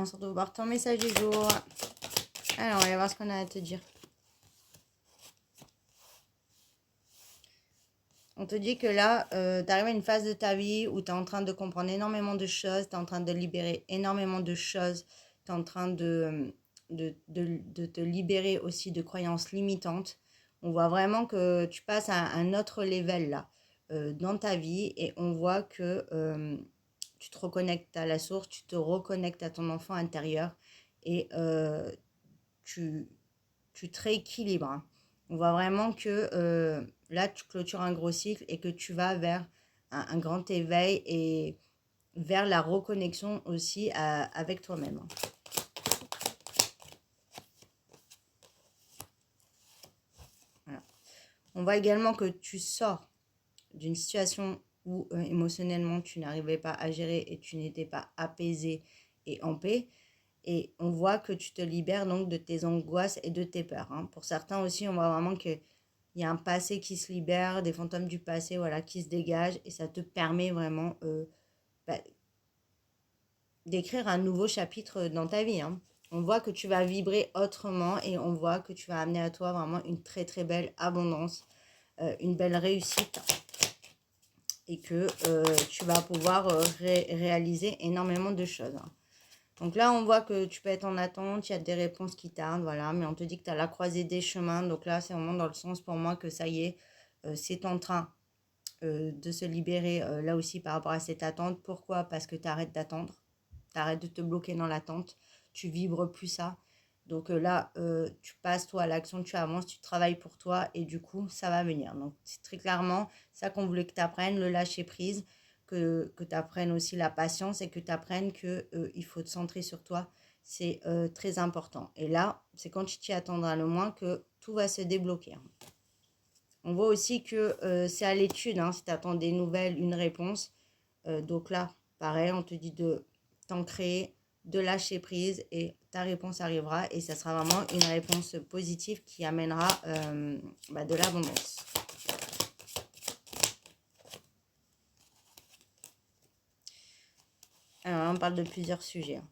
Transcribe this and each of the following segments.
on se retrouve voir ton message du jour. Alors, on va voir ce qu'on a à te dire. On te dit que là, tu arrives à une phase de ta vie où tu es en train de comprendre énormément de choses, tu es en train de libérer énormément de choses, tu es en train de te libérer aussi de croyances limitantes. On voit vraiment que tu passes à un autre level là, dans ta vie, et on voit que tu te reconnectes à la source, tu te reconnectes à ton enfant intérieur, et tu te rééquilibres, hein. On voit vraiment que là, tu clôtures un gros cycle et que tu vas vers un grand éveil et vers la reconnexion aussi avec toi-même, hein. Voilà. On voit également que tu sors d'une situation où émotionnellement tu n'arrivais pas à gérer et tu n'étais pas apaisé et en paix. Et on voit que tu te libères donc de tes angoisses et de tes peurs, hein. Pour certains aussi, on voit vraiment qu'il y a un passé qui se libère, des fantômes du passé, voilà, qui se dégagent. Et ça te permet vraiment bah, d'écrire un nouveau chapitre dans ta vie, hein. On voit que tu vas vibrer autrement et on voit que tu vas amener à toi vraiment une très très belle abondance, une belle réussite. Et que tu vas pouvoir réaliser énormément de choses, hein. Donc là, on voit que tu peux être en attente, il y a des réponses qui tardent, voilà, mais on te dit que tu as la croisée des chemins. Donc là, c'est vraiment dans le sens pour moi que ça y est, c'est en train de se libérer là aussi par rapport à cette attente. Pourquoi? Parce que tu arrêtes d'attendre, tu arrêtes de te bloquer dans l'attente, tu vibres plus ça. Donc là, tu passes toi à l'action, tu avances, tu travailles pour toi et du coup, ça va venir. Donc c'est très clairement ça qu'on voulait que tu apprennes, le lâcher prise, que tu apprennes aussi la patience et que tu apprennes qu'il faut te centrer sur toi. C'est très important. Et là, c'est quand tu t'y attendras le moins que tout va se débloquer, hein. On voit aussi que c'est à l'étude, hein, si tu attends des nouvelles, une réponse. Donc là, pareil, on te dit de t'ancrer, de lâcher prise et ta réponse arrivera. Et ça sera vraiment une réponse positive qui amènera de l'abondance. Alors, on parle de plusieurs sujets, hein.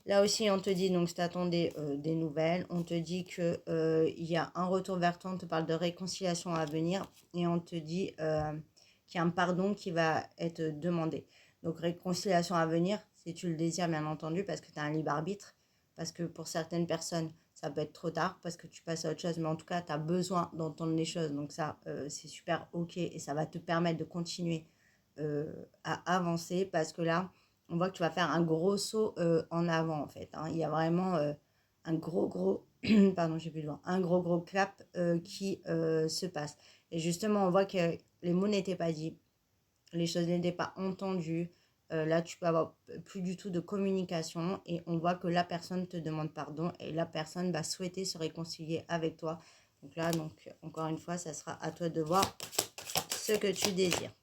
Là aussi, on te dit, donc, si tu attendais des nouvelles, on te dit qu'il y a un retour vers toi, on te parle de réconciliation à venir et on te dit qu'il y a un pardon qui va être demandé. Donc, réconciliation à venir, si tu le désires, bien entendu, parce que tu as un libre arbitre, parce que pour certaines personnes, ça peut être trop tard, parce que tu passes à autre chose, mais en tout cas, tu as besoin d'entendre les choses. Donc ça, c'est super OK et ça va te permettre de continuer à avancer, parce que là, on voit que tu vas faire un gros saut en avant, en fait, hein. Il y a vraiment un gros, pardon, j'ai plus le vent, un gros clap qui se passe. Et justement, on voit que les mots n'étaient pas dits, les choses n'étaient pas entendues. Là, tu peux avoir plus du tout de communication et on voit que la personne te demande pardon et la personne va souhaiter se réconcilier avec toi. Donc là, encore une fois, ça sera à toi de voir ce que tu désires.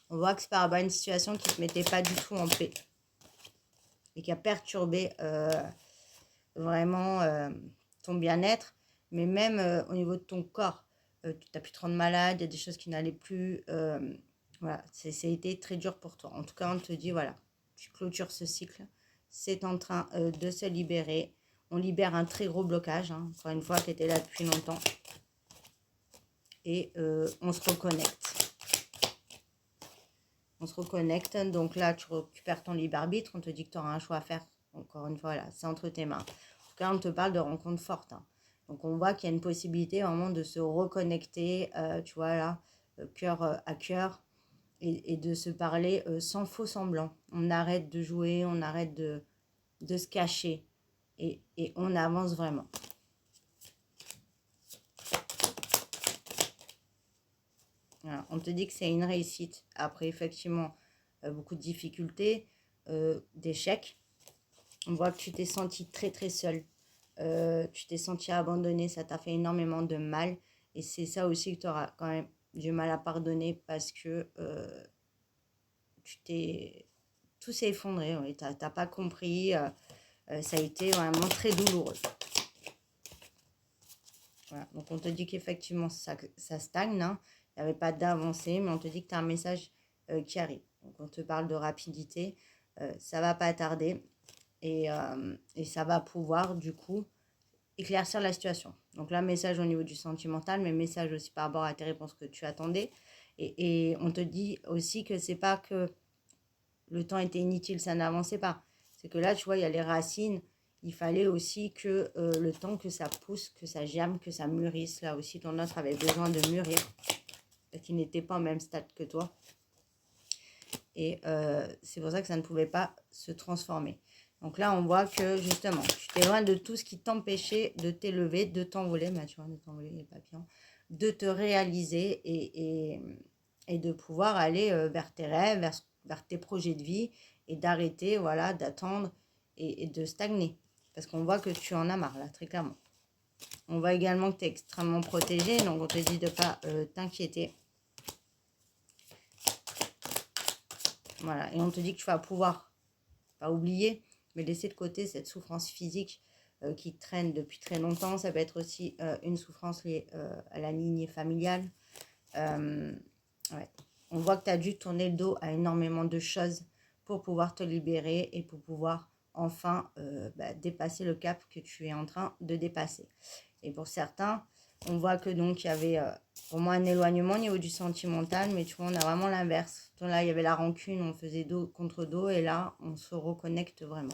On voit que c'est par rapport à une situation qui ne te mettait pas du tout en paix et qui a perturbé vraiment ton bien-être, mais même au niveau de ton corps. Tu t'as pu te rendre malade, il y a des choses qui n'allaient plus. Voilà, ça a été très dur pour toi. En tout cas, on te dit, voilà, tu clôtures ce cycle. C'est en train de se libérer. On libère un très gros blocage, hein, encore une fois, qui était là depuis longtemps. Et on se reconnecte. On se reconnecte. Donc là, tu récupères ton libre arbitre. On te dit que tu auras un choix à faire. Encore une fois, là, c'est entre tes mains. En tout cas, on te parle de rencontres fortes, hein. Donc, on voit qu'il y a une possibilité vraiment de se reconnecter, tu vois, là, cœur à cœur, et de se parler sans faux semblant. On arrête de jouer, on arrête de se cacher, et on avance vraiment. Voilà. On te dit que c'est une réussite. Après, effectivement, beaucoup de difficultés, d'échecs. On voit que tu t'es senti très très seul. Tu t'es senti abandonné, ça t'a fait énormément de mal. Et c'est ça aussi que tu auras quand même du mal à pardonner, parce que tout s'est effondré. Ouais, t'as pas compris. Ça a été vraiment très douloureux. Voilà. Donc on te dit qu'effectivement ça stagne, hein. Il n'y avait pas d'avancée, mais on te dit que tu as un message qui arrive. Donc on te parle de rapidité. Ça va pas tarder. et ça va pouvoir du coup éclaircir la situation. Donc là, message au niveau du sentimental, mais message aussi par rapport à tes réponses que tu attendais. Et on te dit aussi que c'est pas que le temps était inutile, ça n'avançait pas. C'est que là, tu vois, il y a les racines. Il fallait aussi que le temps que ça pousse, que ça germe, que ça mûrisse. Là aussi, ton autre avait besoin de mûrir, parce qu'il n'était pas au même stade que toi. Et c'est pour ça que ça ne pouvait pas se transformer. Donc là, on voit que justement, tu t'éloignes de tout ce qui t'empêchait de t'élever, de t'envoler, bah, tu vois, de t'envoler les papillons, de te réaliser et de pouvoir aller vers tes rêves, vers tes projets de vie et d'arrêter, voilà, d'attendre et de stagner. Parce qu'on voit que tu en as marre, là, très clairement. On voit également que tu es extrêmement protégé, donc on te dit de ne pas t'inquiéter. Voilà, et on te dit que tu vas pouvoir, pas oublier, mais laisser de côté cette souffrance physique qui traîne depuis très longtemps. Ça peut être aussi une souffrance liée à la lignée familiale. Ouais. On voit que tu as dû tourner le dos à énormément de choses pour pouvoir te libérer et pour pouvoir enfin dépasser le cap que tu es en train de dépasser. Et pour certains, on voit que donc il y avait pour moi un éloignement au niveau du sentimental, mais tu vois, on a vraiment l'inverse. Là, il y avait la rancune, on faisait dos contre dos, et là, on se reconnecte vraiment.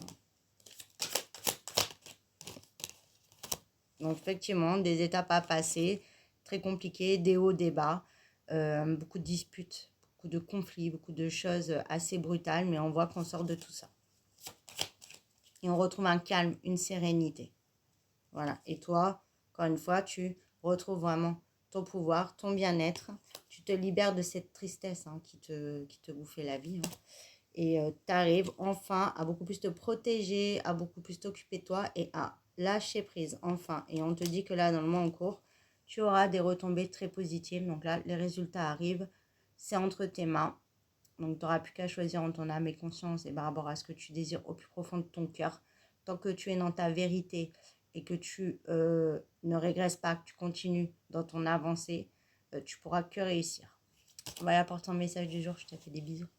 Donc, effectivement, des étapes à passer, très compliquées, des hauts, des bas, beaucoup de disputes, beaucoup de conflits, beaucoup de choses assez brutales, mais on voit qu'on sort de tout ça. Et on retrouve un calme, une sérénité. Voilà. Et toi, encore une fois, tu retrouves vraiment ton pouvoir, ton bien-être. Tu te libères de cette tristesse qui te bouffait la vie. Et tu arrives enfin à beaucoup plus te protéger, à beaucoup plus t'occuper de toi et à lâcher prise, enfin. Et on te dit que là, dans le mois en cours, tu auras des retombées très positives. Donc là, les résultats arrivent. C'est entre tes mains. Donc, tu n'auras plus qu'à choisir en ton âme et conscience et par rapport à ce que tu désires au plus profond de ton cœur. Tant que tu es dans ta vérité et que tu ne régresses pas, que tu continues dans ton avancée, tu pourras que réussir. Voilà pour ton message du jour. Je te fais des bisous.